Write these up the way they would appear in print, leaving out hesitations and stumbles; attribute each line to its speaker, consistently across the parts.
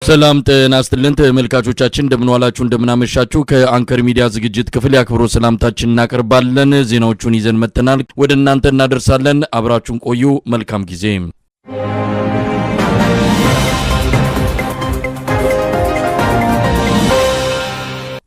Speaker 1: ሰላም ጤና ይስጥልን ተመልካቾቻችን እንደምን ዋላችሁ እንደምን አመሻችሁ ከአንከር ሚዲያ ዝግጅት ክፍል ያክብሮ ሰላምታችንን እናቀርባለን ዜናዎቹን ይዘን መጥተናል ወደ እናንተ እናደርሳለን አብራችሁን ቆዩ መልካም ጊዜ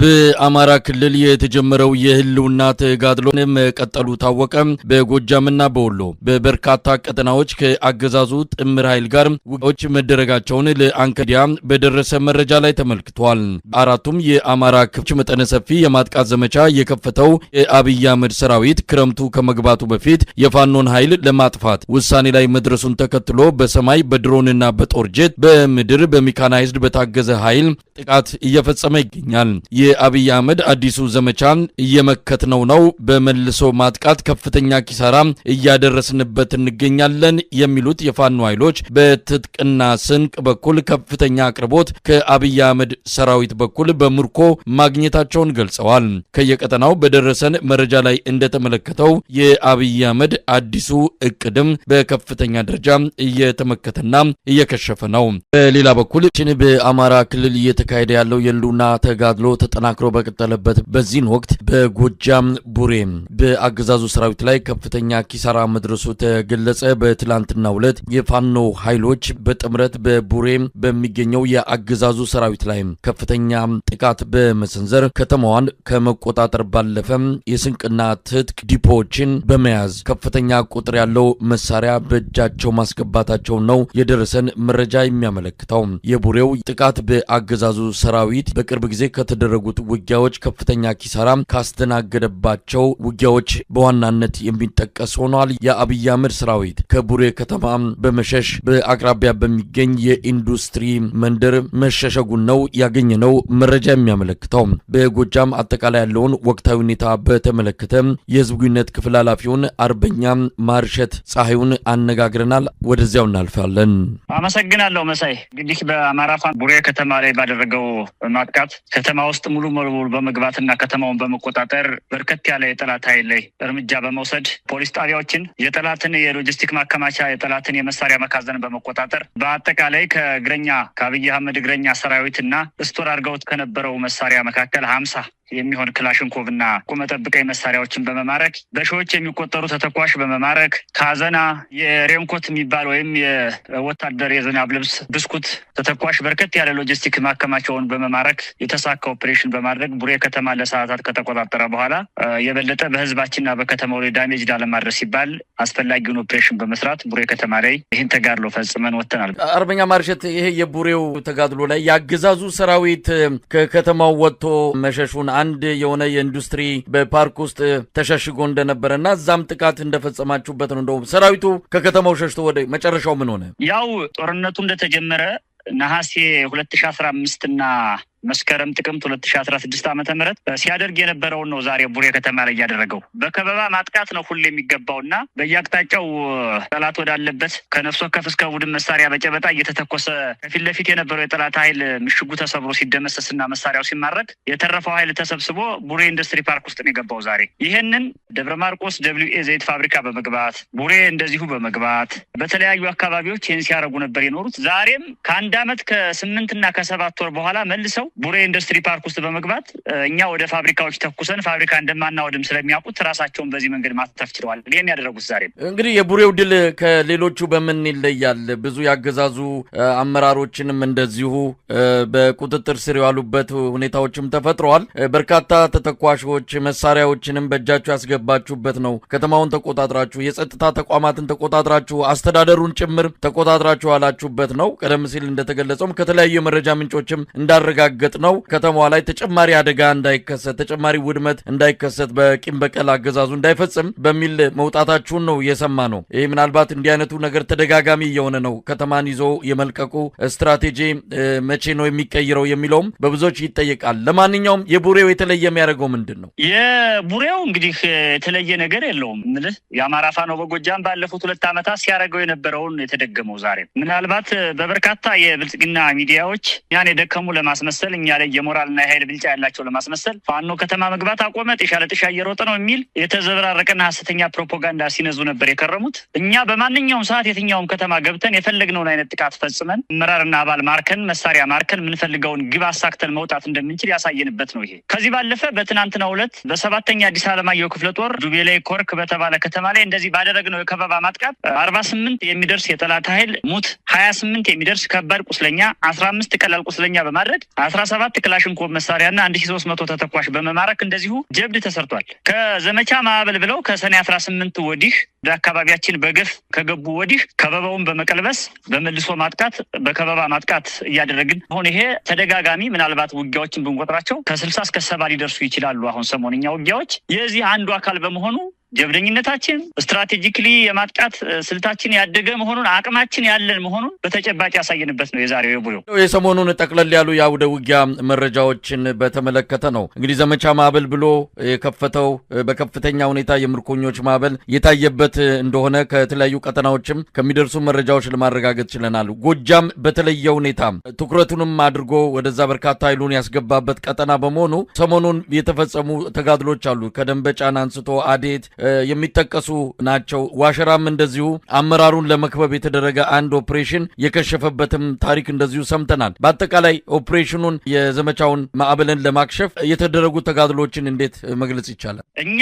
Speaker 1: በአማራ ክልል የተጀመረው የህልውና ተጋድሎን መቀጠሉ ታወቀ በጎጃምና በወሎ በበርካታ ቀጠናዎች ከአገዛዙ ጥምር ኃይል ጋር ውጊያዎች መደረጋቸውን ለአንከዲያ በደረሰ መረጃ ላይ ተመልክቷል አራቱም የአማራ ክፍች መጠነ ሰፊ የማጥቃት ዘመቻ የከፈተው የአብይ አህመድ ሰራዊት ክረምቱ ከመግባቱ በፊት የፋኖን ኃይል ለማጥፋት ውሳኔ ላይ መድረሱን ተከትሎ በሰማይ በድሮንና በጦር ጄት በምድር በሜካናይዝድ በታገዘ ኃይል ጥቃት እየፈጸመ ይገኛል የአብይ አህመድ አዲሱ ዘመቻን እየመከተነው ነው በመልሶ ማጥቃት ከፍተኛ ኪሳራ እያደረስንበት እንገኛለን የሚሉት የፋኖ ኃይሎች በትጥቅና ስንቅ በኩል ከፍተኛ አቅርቦት ከአብይ አህመድ ሰራዊት በኩል በምርኮ ማግኘታቸውን ገልጸዋል ከየቀጠናው በደረሰን መረጃ ላይ እንደተመለከተው የአብይ አህመድ አዲሱ እቅድም በከፍተኛ ደረጃ እየተመከተና እየከሸፈ ነው በሌላ በኩል በአማራ ክልል እየተካሄደ ያለው የህልውና ተጋድሎ ተጠናክሮ በቀጠለበት በዚህን ወቅት በጎጃም ቡሬ በአገዛዙ ሰራዊት ላይ ከፍተኛ ኪሳራ መድረሱ ተገለጸ በትላንትናው ዕለት የፋኖ ኃይሎች በጥምረት በቡሬ በሚገኘው የአገዛዙ ሰራዊት ላይ ከፍተኛ ጥቃት በመሰንዘር ከተማዋን ከመቆጣጠር ባለፈ የስንቅና ትጥቅ ዲፖዎችን በመያዝ ከፍተኛ ቁጥር ያለው መሳሪያ በእጃቸው ማስገባታቸው ነው የደረሰን መረጃ የሚያመለክተው የቡሬው ጥቃት በአገዛዙ ሰራዊት በቅርብ ጊዜ ከተደረጉት ውጊያዎች ከፍተኛ ኪሳራ ካስተናገደባቸው ውጊያዎች በዋናነት የሚጠቀስ ሆኗል የአብይ አህመድ ሰራዊት ከቡሬ ከተማ በመሸሽ በአቅራቢያ በሚገኝ የኢንዱስትሪ መንደር መሸሸጉን ነው ያገኘነው መረጃ የሚያመለክተው በጎጃም አጠቃላይ ያለውን ወቅታዊ ሁኔታ በተመለከተ የህዝብ ግንኙነት ክፍል ኃላፊውን አርበኛ ማርሸት ፀሐዩን አነጋግረናል ወደዚያው እናልፋለን
Speaker 2: አመሰግናለሁ መሳይ እንግዲህ በአማራ ፋኖ ቡሬ ከተማ ላይ ባደረገው ማጥቃት ከተማ ውስጥ ሙሉ በመግባትና ከተማውን በመቆጣጠር በርከት ያለ የጠላት ኃይል ላይ እርምጃ በመውሰድ ፖሊስ ጣቢያዎችን የጠላትን የሎጂስቲክ ማከማቻ የጠላትን የመሳሪያ መካዘን በመቆጣጠር በአጠቃላይ ከአብይ አህመድ እግረኛ ሰራዊትና ስቶር አድርገውት ከነበረው መሳሪያ መካከል 50 የሚሆን ክላሽንኮቭና ቁመጠብቀኝ መሳሪያዎችን በመማረክ በሺዎች የሚቆጠሩ ተተኳሽ በመማረክ ካዘና የሬንኮት የሚባል ወይም የወታደር የዝናብ ልብስ ብስኩት ተተኳሽ በርከት ያለ ሎጂስቲክ ማከማቻውን በመማረክ የተሳካ ኦፕሬሽን በማድረግ ቡሬ ከተማ ለሰዓታት ከተቆጣጠረ በኋላ የበለጠ በህዝባችንና በከተማው ላይ ዳሜጅ ላለማድረስ ሲባል አስፈላጊውን ኦፕሬሽን በመስራት ቡሬ ከተማ ላይ ይህን ተጋድሎ ፈጽመን ወጥተናል
Speaker 1: አርበኛ ማርሸት ይሄ የቡሬው ተጋድሎ ላይ ያገዛዙ ሰራዊት ከከተማው ወጥቶ መሸሹን አንድ የሆነ የኢንዱስትሪ በፓርክ ውስጥ ተሸሽጎ እንደነበረና እዛም ጥቃት እንደፈጸማችሁበት ነው እንደውም ሰራዊቱ ከከተማው ሸሽቶ ወደ መጨረሻው ምን ሆነ
Speaker 2: ያው ጦርነቱ እንደተጀመረ ነሐሴ 2015 እና መስከረም ጥቅምት 2016 ዓመተ ምህረት ሲያደርግ የነበረው ነው ዛሬ ቡሬ ከተማ ላይ ያደረገው በከበባ ማጥቃት ነው ሁሉ የሚገባውና በየአቅጣጫው ጠላት ወዳለበት ከነፍስ ወከፍ እስከ ቡድን መሳሪያ በጨበጣ እየተተኮሰ ከፊት ለፊት የነበረው የጠላት ኃይል ምሽጉ ተሰብሮ ሲደመሰስና መሳሪያው ሲማረክ የተረፈው ኃይል ተሰብስቦ ቡሬ ኢንዱስትሪ ፓርክ ውስጥ ነው የገባው ዛሬ ይሄንን ደብረ ማርቆስ WA ዘይት ፋብሪካ በመግባት ቡሬ እንደዚሁ በመግባት በተለያዩ አካባቢዎች ይህን ሲያደርጉ ነበር የኖሩት ዛሬም ከአንድ ዓመት ከ8 እና ከ7 ወር በኋላ መልሰው ቡሬ ኢንዱስትሪ ፓርክ ውስጥ በመግባት እኛ ወደ ፋብሪካዎች ተኩሰን ፋብሪካ እንደማናወድም ስለሚያውቁት ራሳቸውን በዚህ መንገድ ማስተፍ ችለዋል ይሄን ያደረጉት ዛሬ
Speaker 1: እንግዲህ የቡሬው ድል ከሌሎቹ በምን ይለያል ብዙ ያገዛዙ አመራሮችንም እንደዚሁ በቁጥጥር ስር ያሉበት ሁኔታዎችም ተፈጥረዋል በርካታ ተተኳሾች መሳሪያዎችንም በእጃችሁ ያስገባችሁበት ነው ከተማውን ተቆጣጣራችሁ የጸጥታ ተቋማትን ተቆጣጣራችሁ አስተዳደሩን ጭምር ተቆጣጣራችሁ አላችሁበት ነው ቀደም ሲል እንደተገለጸው ከተለያዩ የመረጃ ምንጮችም እንዳረጋገ ነው ከተማዋ ላይ ተጨማሪ አደጋ እንዳይከሰት ተጨማሪ ውድመት እንዳይከሰት በቂም በቀል አገዛዙ እንዳይፈጽም በሚል መውጣታችሁን ነው የሰማነው ይሄ ምናልባት እንዲህ አይነቱ ነገር ተደጋጋሚ የሆነ ነው ከተማን ይዞ የመልቀቁ ስትራቴጂ መቼ ነው የሚቀየረው የሚለውም በብዙዎች ይጠየቃል ለማንኛውም የቡሬው የተለየ የሚያደርገው ምንድነው
Speaker 2: የቡሬው እንግዲህ የተለየ ነገር የለውም ማለት የአማራ ፋኖ በጎጃም ባለፉት 2 ዓመታት ሲያደርገው የነበረውን የተደገመው ዛሬ ምናልባት በበርካታ የብልጽግና ሚዲያዎች ያን የደከሙ ለማስመሰል ለማስመሰል እኛ ላይ የሞራልና የኃይል ብልጫ ያላቸው ለማስመሰል ፋኖ ከተማ መግባት አቆመ፣ ጤሻ ለጤሻ እየሮጠ ነው የሚል የተዘበራረቀና ሐሰተኛ ፕሮፓጋንዳ ሲነዙ ነበር የከረሙት። እኛ በማንኛውም ሰዓት የትኛውም ከተማ ገብተን የፈለግነውን አይነት ጥቃት ፈጽመን አመራርና አባል ማርከን መሳሪያ ማርከን ምንፈልገውን ግብ አሳክተን መውጣት እንደምንችል ያሳየንበት ነው ይሄ። ከዚህ ባለፈ በትናንትናው ዕለት በሰባተኛ አዲስ ዓለማየሁ ክፍለ ጦር ዱቤ ላይ ኮርክ በተባለ ከተማ ላይ እንደዚህ ባደረግነው የከበባ ማጥቃት 48 የሚደርስ የጠላት ኃይል ሙት፣ 28 የሚደርስ ከባድ ቁስለኛ፣ 15 ቀላል ቁስለኛ በማድረግ 17 ክላሽንኮቭ መሳሪያና 1300 ተተኳሽ በመማረክ እንደዚሁ ጀብድ ተሰርቷል። ከዘመቻ ማዕበል ብለው ከሰኔ 18 ወዲህ በአካባቢያችን በገፍ ከገቡ ወዲህ ከበባውን በመቀልበስ በመልሶ ማጥቃት በከበባ ማጥቃት እያደረግን አሁን ይሄ ተደጋጋሚ ምናልባት ውጊያዎችን ብንቆጥራቸው ከ60 እስከ 70 ሊደርሱ ይችላሉ። አሁን ሰሞንኛ ውጊያዎች የዚህ አንዱ አካል በመሆኑ ጀብደኝነታችን ስትራቴጂክሊ የማጥቃት ስልታችን ያደገ መሆኑን አቅማችን ያለን መሆኑን በተጨባጭ ያሳየንበት ነው የዛሬው የቡዮ።
Speaker 1: የሰሞኑን ጠቅለል ያሉ የአውደ ውጊያ መረጃዎችን በተመለከተ ነው እንግዲህ ዘመቻ ማዕበል ብሎ የከፈተው በከፍተኛ ሁኔታ የምርኮኞች ማዕበል የታየበት እንደሆነ ከተለያዩ ቀጠናዎችም ከሚደርሱ መረጃዎች ለማረጋገጥ ችለናል። ጎጃም በተለየ ሁኔታ ትኩረቱንም አድርጎ ወደዛ በርካታ ኃይሉን ያስገባበት ቀጠና በመሆኑ ሰሞኑን የተፈጸሙ ተጋድሎች አሉ። ከደንበጫን አንስቶ አዴት የሚጠቀሱ ናቸው። ዋሸራም እንደዚሁ አመራሩን ለመክበብ የተደረገ አንድ ኦፕሬሽን የከሸፈበትም ታሪክ እንደዚሁ ሰምተናል። በአጠቃላይ ኦፕሬሽኑን የዘመቻውን ማዕበልን ለማክሸፍ የተደረጉ ተጋድሎችን እንዴት መግለጽ ይቻላል?
Speaker 2: እኛ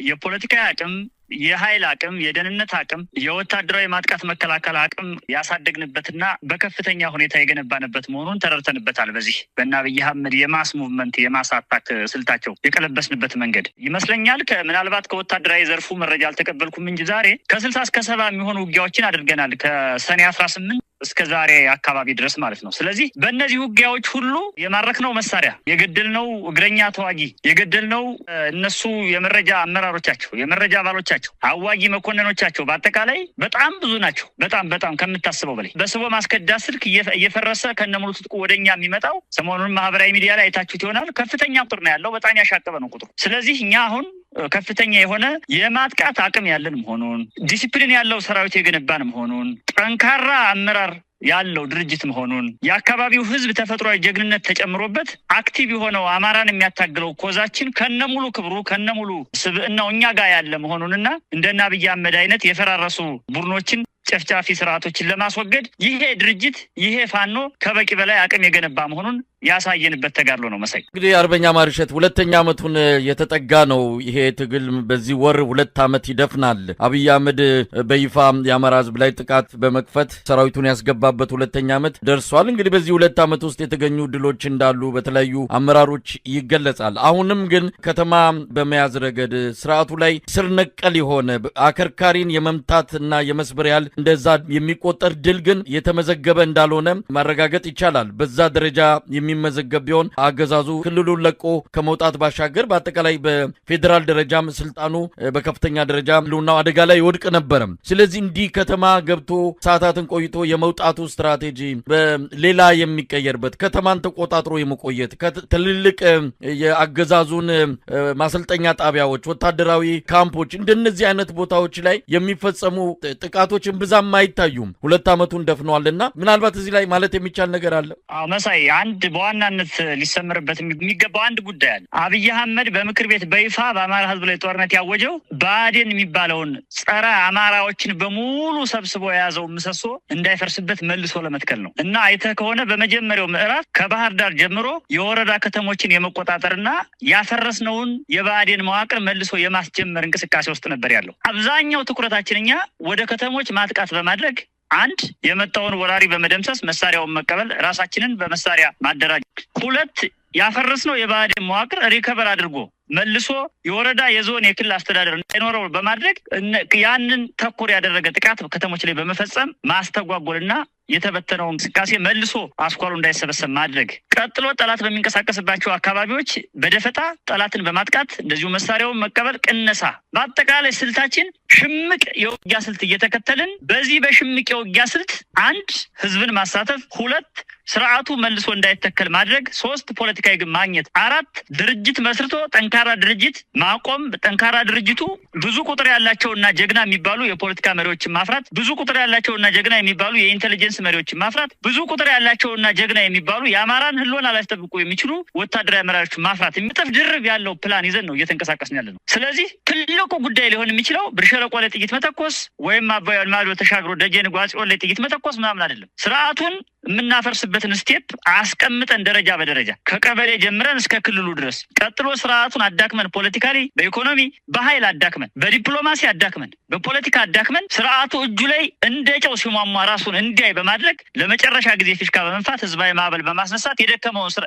Speaker 2: የፖለቲካ አቅም የኃይል አቅም የደህንነት አቅም የወታደራዊ ማጥቃት መከላከል አቅም ያሳደግንበትና በከፍተኛ ሁኔታ የገነባንበት መሆኑን ተረድተንበታል። በዚህ በእነ አብይ አህመድ የማስ ሙቭመንት የማስ አታክ ስልታቸው የቀለበስንበት መንገድ ይመስለኛል። ምናልባት ከወታደራዊ ዘርፉ መረጃ አልተቀበልኩም እንጂ ዛሬ ከ60 እስከ 70 የሚሆኑ ውጊያዎችን አድርገናል ከሰኔ 18 እስከ ዛሬ አካባቢ ድረስ ማለት ነው። ስለዚህ በእነዚህ ውጊያዎች ሁሉ የማረክነው መሳሪያ፣ የገደልነው እግረኛ ተዋጊ፣ የገደልነው እነሱ የመረጃ አመራሮቻቸው፣ የመረጃ አባሎቻቸው፣ አዋጊ መኮንኖቻቸው በአጠቃላይ በጣም ብዙ ናቸው። በጣም ከምታስበው በላይ በስቦ ማስከዳት ስልክ እየፈረሰ ከነሙሉ ትጥቁ ወደኛ የሚመጣው ሰሞኑን ማህበራዊ ሚዲያ ላይ አይታችሁት ይሆናል። ከፍተኛ ቁጥር ነው ያለው። በጣም ያሻቀበ ነው ቁጥሩ። ስለዚህ እኛ አሁን ከፍተኛ የሆነ የማጥቃት አቅም ያለን መሆኑን፣ ዲሲፕሊን ያለው ሰራዊት የገነባን መሆኑን፣ ጠንካራ አመራር ያለው ድርጅት መሆኑን፣ የአካባቢው ህዝብ ተፈጥሯዊ ጀግንነት ተጨምሮበት አክቲቭ የሆነው አማራን የሚያታግለው ኮዛችን ከነሙሉ ክብሩ ከነሙሉ ስብዕናው እኛ ጋር ያለ መሆኑንና እንደነ አብይ አህመድ አይነት የፈራረሱ ቡድኖችን ጨፍጫፊ ስርዓቶችን ለማስወገድ ይሄ ድርጅት ይሄ ፋኖ ከበቂ በላይ አቅም የገነባ መሆኑን ያሳየንበት ተጋድሎ ነው። መሳይ
Speaker 1: እንግዲህ አርበኛ ማርሸት 2ኛ ዓመቱን የተጠጋ ነው። ይሄ ትግል በዚህ ወር 2 ዓመት ይደፍናል። አብይ አህመድ በይፋ የአማራ ህዝብ ላይ ጥቃት በመክፈት ሰራዊቱን ያስገባበት 2ኛ ዓመት ደርሷል። እንግዲህ በዚህ 2 ዓመት ውስጥ የተገኙ ድሎች እንዳሉ በተለያዩ አመራሮች ይገለጻል። አሁንም ግን ከተማ በመያዝ ረገድ ስርዓቱ ላይ ስር ነቀል የሆነ አከርካሪን የመምታትና የመስበር ያህል እንደዛ የሚቆጠር ድል ግን የተመዘገበ እንዳልሆነ ማረጋገጥ ይቻላል። በዛ ደረጃ የሚመዘገብ ቢሆን አገዛዙ ክልሉን ለቆ ከመውጣት ባሻገር በአጠቃላይ በፌዴራል ደረጃም ስልጣኑ በከፍተኛ ደረጃ ህልውናው አደጋ ላይ ይወድቅ ነበረ። ስለዚህ እንዲህ ከተማ ገብቶ ሰዓታትን ቆይቶ የመውጣቱ ስትራቴጂ በሌላ የሚቀየርበት ከተማን ተቆጣጥሮ የመቆየት ትልልቅ የአገዛዙን ማሰልጠኛ ጣቢያዎች፣ ወታደራዊ ካምፖች እንደነዚህ አይነት ቦታዎች ላይ የሚፈጸሙ ጥቃቶችን ብዛም አይታዩም። 2 ዓመቱን ደፍነዋልና ምናልባት እዚህ ላይ ማለት የሚቻል ነገር አለ።
Speaker 2: መሳይ አንድ በዋናነት ሊሰመርበት የሚገባው አንድ ጉዳይ አለ። አብይ አህመድ በምክር ቤት በይፋ በአማራ ህዝብ ላይ ጦርነት ያወጀው ብአዴን የሚባለውን ጸረ አማራዎችን በሙሉ ሰብስቦ የያዘው ምሰሶ እንዳይፈርስበት መልሶ ለመትከል ነው እና አይተህ ከሆነ በመጀመሪያው ምዕራፍ ከባህር ዳር ጀምሮ የወረዳ ከተሞችን የመቆጣጠርና ያፈረስነውን የብአዴን መዋቅር መልሶ የማስጀመር እንቅስቃሴ ውስጥ ነበር ያለው። አብዛኛው ትኩረታችን እኛ ወደ ከተሞች ማጥቃት በማድረግ አንድ የመጣውን ወራሪ በመደምሰስ መሳሪያውን መቀበል፣ ራሳችንን በመሳሪያ ማደራጀት፣ 2 ያፈረስነው የብአዴን መዋቅር ሪከቨር አድርጎ መልሶ የወረዳ የዞን የክልል አስተዳደር እንዳይኖረው በማድረግ ያንን ተኮር ያደረገ ጥቃት ከተሞች ላይ በመፈጸም ማስተጓጎልና የተበተነው እንቅስቃሴ መልሶ አስኳሉ እንዳይሰበሰብ ማድረግ፣ ቀጥሎ ጠላት በሚንቀሳቀስባቸው አካባቢዎች በደፈጣ ጠላትን በማጥቃት እንደዚሁ መሳሪያውን መቀበል፣ ቅነሳ። በአጠቃላይ ስልታችን ሽምቅ የውጊያ ስልት እየተከተልን በዚህ በሽምቅ የውጊያ ስልት 1 ህዝብን ማሳተፍ፣ 2 ስርዓቱ መልሶ እንዳይተከል ማድረግ፣ 3 ፖለቲካዊ ግብ ማግኘት፣ 4 ድርጅት መስርቶ ጠንካራ ድርጅት ማቆም፣ ጠንካራ ድርጅቱ ብዙ ቁጥር ያላቸውና ጀግና የሚባሉ የፖለቲካ መሪዎችን ማፍራት፣ ብዙ ቁጥር ያላቸውና ጀግና የሚባሉ የኢንተለጀንስ መሪዎችን ማፍራት፣ ብዙ ቁጥር ያላቸውና ጀግና የሚባሉ የአማራን ህልውና ላስጠብቁ የሚችሉ ወታደራዊ አመራሮችን ማፍራት፣ የሚጠፍ ድርብ ያለው ፕላን ይዘን ነው እየተንቀሳቀስን ያለነው። ስለዚህ ትልቁ ጉዳይ ሊሆን የሚችለው ብር ሸለቆ ላይ ጥይት መተኮስ ወይም አባይ ማዶ ተሻግሮ ደጀን ጓጽዮን ላይ ጥይት መተኮስ ምናምን አይደለም። ስርዓቱን የምናፈርስበትን ስቴፕ አስቀምጠን ደረጃ በደረጃ ከቀበሌ ጀምረን እስከ ክልሉ ድረስ ቀጥሎ ስርዓቱን አዳክመን ፖለቲካሊ፣ በኢኮኖሚ፣ በኃይል አዳክመን፣ በዲፕሎማሲ አዳክመን፣ በፖለቲካ አዳክመን ስርዓቱ እጁ ላይ እንደ ጨው ሲሟሟ ራሱን እንዲያይ በማድረግ ለመጨረሻ ጊዜ ፊሽካ በመንፋት ህዝባዊ ማዕበል በማስነሳት የደከመውን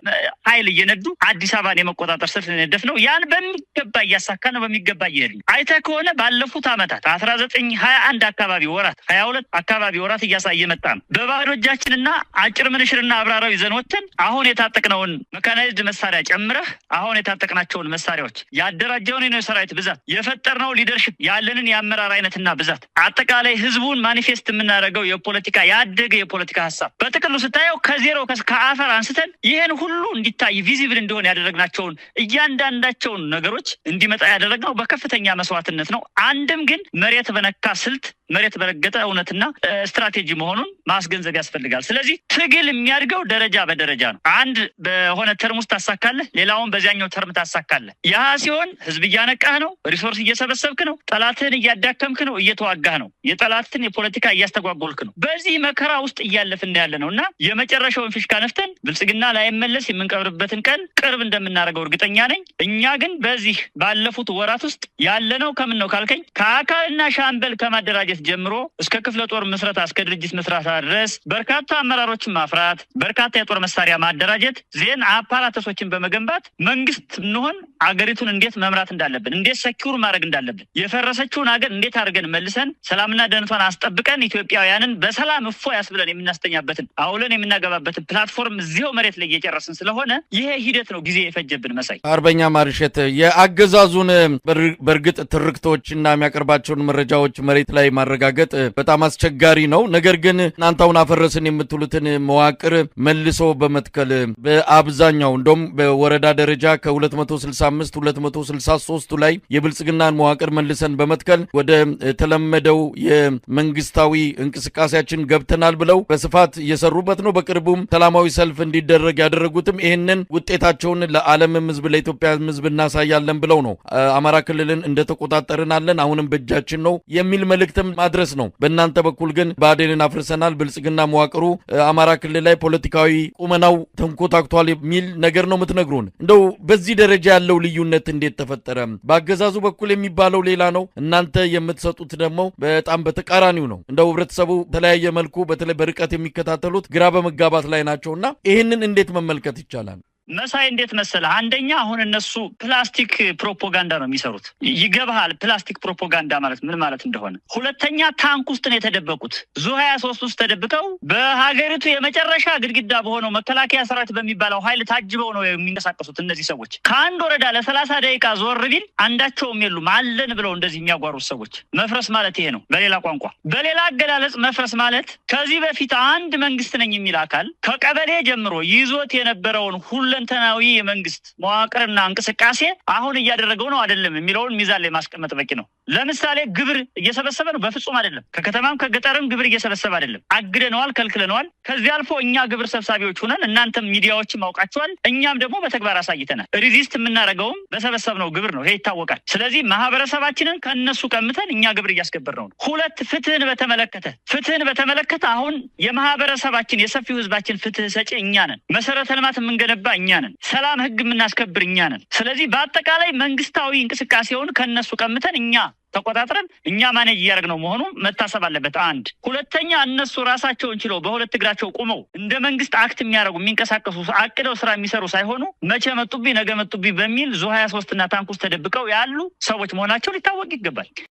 Speaker 2: ኃይል እየነዱ አዲስ አበባን የመቆጣጠር ስልት የነደፍ ነው። ያን በሚገባ እያሳካ ነው፣ በሚገባ እየሄድ ነው። አይተህ ከሆነ ባለፉት ዓመታት 1921 አካባቢ ወራት 22 አካባቢ ወራት እያሳየ መጣ ነው። በባዶ እጃችንና አጭር ምንሽርና አብራራዊ ዘኖችን አሁን የታጠቅነውን መካናይዝድ መሳሪያ ጨምረህ አሁን የታጠቅናቸውን መሳሪያዎች ያደራጀውን ነው ሰራዊት ብዛት የፈጠርነው ሊደርሺፕ ያለንን የአመራር አይነትና ብዛት አጠቃላይ ህዝቡን ማኒፌስት የምናደርገው የፖለቲካ ያደገ የፖለቲካ ሀሳብ በጥቅሉ ስታየው ከዜሮ ከአፈር አንስተን ይህን ሁሉ እንዲታይ ቪዚብል እንዲሆን ያደረግናቸውን እያንዳንዳቸውን ነገሮች እንዲመጣ ያደረግነው በከፍተኛ መስዋዕትነት ነው። አንድም ግን መሬት በነካ ስልት መሬት በረገጠ እውነትና ስትራቴጂ መሆኑን ማስገንዘብ ያስፈልጋል። ስለዚህ ትግል የሚያድገው ደረጃ በደረጃ ነው። አንድ በሆነ ተርም ውስጥ ታሳካለህ፣ ሌላውን በዚያኛው ተርም ታሳካለህ። ያ ሲሆን ህዝብ እያነቃህ ነው፣ ሪሶርስ እየሰበሰብክ ነው፣ ጠላትህን እያዳከምክ ነው፣ እየተዋጋህ ነው፣ የጠላትን የፖለቲካ እያስተጓጎልክ ነው። በዚህ መከራ ውስጥ እያለፍን ያለ ነው እና የመጨረሻውን ፊሽካ ነፍተን ብልጽግና ላይመለስ የምንቀብርበትን ቀን ቅርብ እንደምናደርገው እርግጠኛ ነኝ። እኛ ግን በዚህ ባለፉት ወራት ውስጥ ያለነው ከምን ነው ካልከኝ ከአካልና ሻምበል ከማደራጀት ጀምሮ እስከ ክፍለ ጦር መስረታ እስከ ድርጅት መስራታ ድረስ በርካታ አመራሮችን ማፍራት፣ በርካታ የጦር መሳሪያ ማደራጀት፣ ዜን አፓራተሶችን በመገንባት መንግስት እንሆን አገሪቱን እንዴት መምራት እንዳለብን፣ እንዴት ሰኪውር ማድረግ እንዳለብን፣ የፈረሰችውን ሀገር እንዴት አድርገን መልሰን ሰላምና ደህንነቷን አስጠብቀን ኢትዮጵያውያንን በሰላም እፎ ያስብለን የምናስተኛበትን አውለን የምናገባበትን ፕላትፎርም እዚያው መሬት ላይ እየጨረስን ስለሆነ ይሄ ሂደት ነው ጊዜ የፈጀብን። መሳይ
Speaker 1: አርበኛ ማርሸት የአገዛዙን በእርግጥ ትርክቶችና የሚያቀርባቸውን መረጃዎች መሬት ላይ ማረጋገጥ በጣም አስቸጋሪ ነው። ነገር ግን እናንተውን አፈረስን የምትሉትን መዋቅር መልሶ በመትከል በአብዛኛው እንደውም በወረዳ ደረጃ ከ265 263 ላይ የብልጽግናን መዋቅር መልሰን በመትከል ወደ ተለመደው የመንግስታዊ እንቅስቃሴያችን ገብተናል ብለው በስፋት እየሰሩበት ነው። በቅርቡም ሰላማዊ ሰልፍ እንዲደረግ ያደረጉትም ይህንን ውጤታቸውን ለዓለምም ህዝብ ለኢትዮጵያ ህዝብ እናሳያለን ብለው ነው። አማራ ክልልን እንደተቆጣጠርናለን አሁንም በእጃችን ነው የሚል መልእክትም ማድረስ ነው። በእናንተ በኩል ግን ብአዴንን አፍርሰናል፣ ብልጽግና መዋቅሩ አማራ ክልል ላይ ፖለቲካዊ ቁመናው ተንኮታክቷል የሚል ነገር ነው የምትነግሩን። እንደው በዚህ ደረጃ ያለው ልዩነት እንዴት ተፈጠረ? በአገዛዙ በኩል የሚባለው ሌላ ነው፣ እናንተ የምትሰጡት ደግሞ በጣም በተቃራኒው ነው። እንደው ህብረተሰቡ በተለያየ መልኩ በተለይ በርቀት የሚከታተሉት ግራ በመጋባት ላይ ናቸውና ይህንን እንዴት መመልከት ይቻላል?
Speaker 2: መሳይ እንዴት መሰለህ፣ አንደኛ አሁን እነሱ ፕላስቲክ ፕሮፓጋንዳ ነው የሚሰሩት። ይገባሃል ፕላስቲክ ፕሮፓጋንዳ ማለት ምን ማለት እንደሆነ። ሁለተኛ ታንክ ውስጥ ነው የተደበቁት። ዙ23 ውስጥ ተደብቀው በሀገሪቱ የመጨረሻ ግድግዳ በሆነው መከላከያ ሰራዊት በሚባለው ኃይል ታጅበው ነው የሚንቀሳቀሱት እነዚህ ሰዎች። ከአንድ ወረዳ ለ30 ደቂቃ ዞር ቢል አንዳቸውም የሉም አለን ብለው እንደዚህ የሚያጓሩት ሰዎች። መፍረስ ማለት ይሄ ነው በሌላ ቋንቋ። በሌላ አገላለጽ መፍረስ ማለት ከዚህ በፊት አንድ መንግስት ነኝ የሚል አካል ከቀበሌ ጀምሮ ይዞት የነበረውን ሁለንተናዊ የመንግስት መዋቅርና እንቅስቃሴ አሁን እያደረገው ነው አይደለም የሚለውን ሚዛን ላይ ማስቀመጥ በቂ ነው። ለምሳሌ ግብር እየሰበሰበ ነው? በፍጹም አይደለም። ከከተማም ከገጠርም ግብር እየሰበሰበ አይደለም። አግደነዋል፣ ከልክለነዋል። ከዚህ አልፎ እኛ ግብር ሰብሳቢዎች ሆነን እናንተም ሚዲያዎችም አውቃቸዋል፣ እኛም ደግሞ በተግባር አሳይተናል። ሪዚስት የምናደርገውም በሰበሰብነው ግብር ነው። ይሄ ይታወቃል። ስለዚህ ማህበረሰባችንን ከነሱ ቀምተን እኛ ግብር እያስከበር ነው። ሁለት ፍትህን በተመለከተ አሁን የማህበረሰባችን የሰፊው ህዝባችን ፍትህ ሰጪ እኛ ነን። መሰረተ ልማት የምንገነባ እኛ ነን። ሰላም ህግ የምናስከብር እኛ ነን። ስለዚህ በአጠቃላይ መንግስታዊ እንቅስቃሴውን ከነሱ ቀምተን እኛ ተቆጣጥረን እኛ ማኔጅ እያደረግነው መሆኑ መታሰብ አለበት። አንድ ሁለተኛ እነሱ ራሳቸውን ችለው በሁለት እግራቸው ቆመው እንደ መንግስት አክት የሚያደርጉ የሚንቀሳቀሱ አቅደው ስራ የሚሰሩ ሳይሆኑ መቼ መጡብኝ ነገ መጡብኝ በሚል ዙ23 እና ታንክ ውስጥ ተደብቀው ያሉ ሰዎች መሆናቸው ሊታወቅ ይገባል።